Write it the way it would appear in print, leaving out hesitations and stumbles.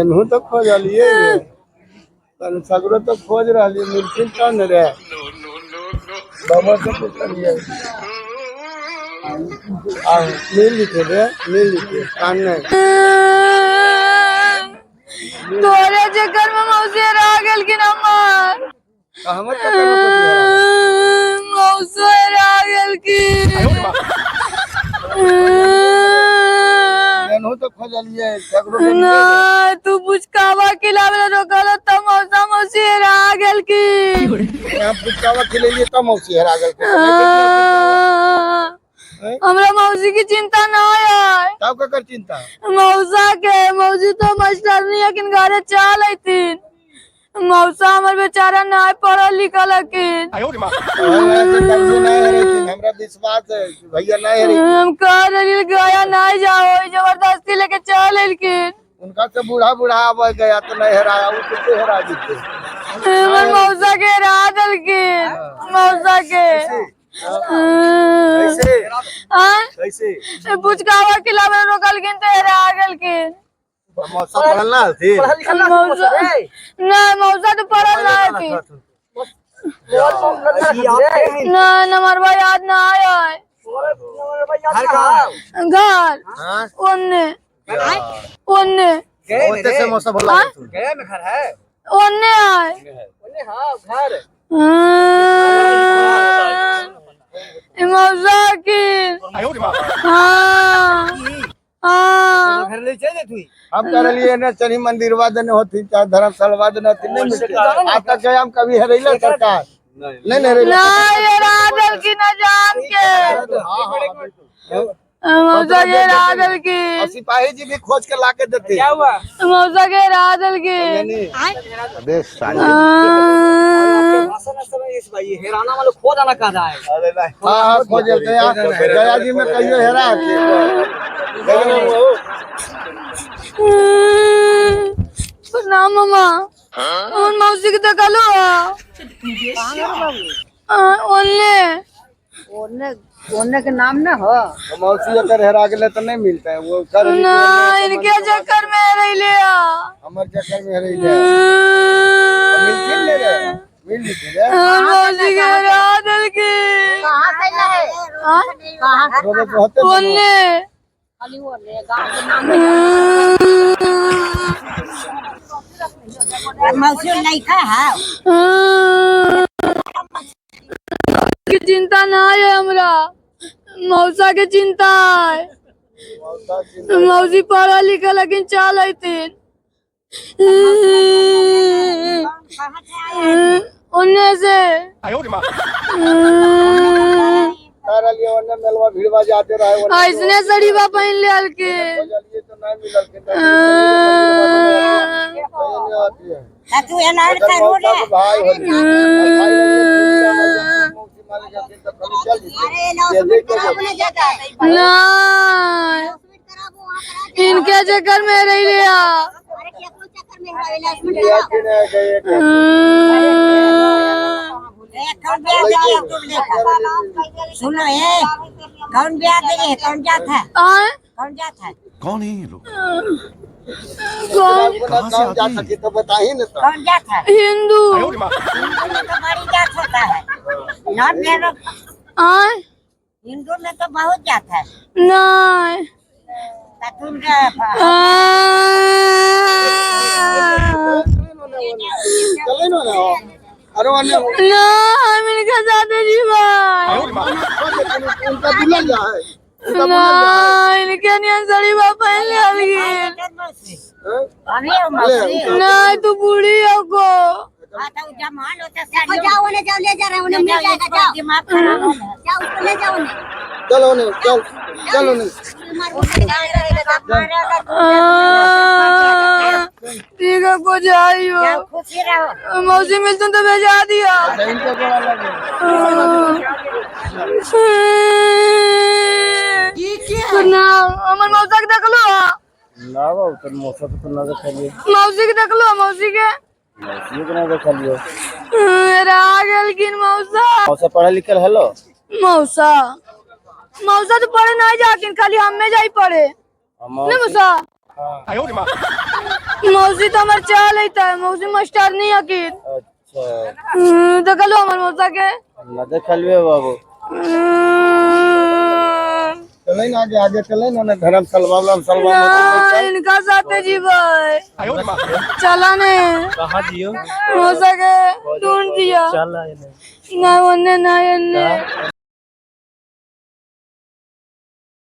एनहू तो खोज लिए तन सगरो तो खोज रही मिलखिन कौन रे बाबा से पूछलिए आ मिल लिखे रे मिल लिखे कान नहीं तोरे चक्कर में मौसी आ गेल कि नंबर हमर चक्कर में कोई मौसी आ गेल कि एनहू तो खोज लिए सगरो ना तू पुचकावा खिलावे रोकल त मौसा मौसी आ गेल कि यहाँ पुचकावा खिलाइए तो मौसी हरा गल हमरा मौसी की चिंता ना है तब का कर चिंता मौसा के मौसी तो मास्टरनी अकिन घरे चल अइतिन मौसा हमर बेचारा ना पढ़ल लिखल अकिन हमरा विश्वास है भैया नहीं है हम कह रही गया नहीं जाओ जबरदस्ती लेके चल अइलकिन उनका से बूढ़ा बूढ़ा अब गया तो नहीं हराया वो कितने हरा जीते हमर मौसा के हरा देलकिन मौसा के कैसे हाँ कैसे पुचकावा खिलावे रोकलकिन तो हरा गेलकिन मौसा पढ़ल ना थी मौसा नहीं मौसा तो पढ़ल ना थी ना नंबरवा याद ना आया है घर ओन्ने ओन्ने ओते से मौसा बोला गया में घर है ओन्ने आए ओने हां घर मौसा की हाँ घर ले चले तू हम कर लिए ना शनि मंदिर वादन होती चाहे धर्मशाला वादन होती नहीं मिलती आज तक हम कभी हरैला सरकार नहीं हरैला नहीं ये राधल की न जान के मौसा के राधल की सिपाही जी भी खोज के लाके देते क्या हुआ मौसा के राधल की अबे साले इस भाई हेराना वाले खो जाना कह रहा है अरे नहीं हां खोज देते हैं गया जी में कहियो हेरा प्रणाम मामा और मौसी के देखलो ओन्ने ओने ओने के नाम न हो मौसी अगर हेरा गेले तो नहीं मिलता है वो कर ना इनके चक्कर में रह लिया हमर चक्कर में रही मिलखिन ले रे मिल लिखे रे मौसी के राधल की कहां से है कहां रोबे होते ओन्ने खाली ओने गांव के नाम मौसी लइका है की चिंता ना है हमरा मौसा के चिंता है मौसी पढ़ा लिखा लेकिन चल अइतिन उन्ने से कर लिए ओने मेलवा भीड़वा जाते रहे ओने ऐसने सड़ीवा पहन ले हल्के चलिए तो नहीं मिलल के तू ये नार का रोले भाई मौसी मारे जाते तो कभी चल अपने जाता है ना इनके चक्कर में रह लिया अरे क्या कोई चक्कर में हरावेला इसमें कौन ब्याह दे तुम लेकर सुनो ये कौन ब्याह दे कौन जात है कौन जात है कौन है ये लोग कौन जा सके तो बता ही ना कौन जात है हिंदू हिंदू में तो बड़ी जात होता है नॉट मेरे हिंदू में तो बहुत जात है नहीं तुम चले ना अरे वाले ना हम इनके साथ जीवा उनका दुल्हन जा है ना इनके नियन सड़ीवा पहन ले हल्की नहीं तू बूढ़ी हो को जमाल होता जाओ ले जाओ ले जा रहे उन्हें मिल जाएगा जाओ दिमाग खराब हो जाओ उसको ले जाओ चलो ने चल चलो ने ठीक है को जाइयो खुशी रहो मौसी मिलतुन तो भेजा दिया इनका गोला लगे ना हमर मौसा के देखलो ना बाबू तो मौसा तो ना देखलिए मौसी के देखलो मौसी के मौसी के ना देखलिए रा गेल किन मौसा मौसा पढ़ा लिखल हेलो मौसा मौसा तो पढ़े नहीं जाकिन खाली हम में जाई पढ़े मौसी ना मौसा मौसी तो हमारे चाल लेता है, मौसी मास्टर नहीं आखिर। अच्छा तो कलो हमारे मौसा के ना देखलवे बाबू चले ना आगे आगे चले ना धर्म सलवा ना इनका साथे जी भाई चला ने कहाँ जियो मौसा के ढूंढ दिया चल ना उन्ने ना इन्ने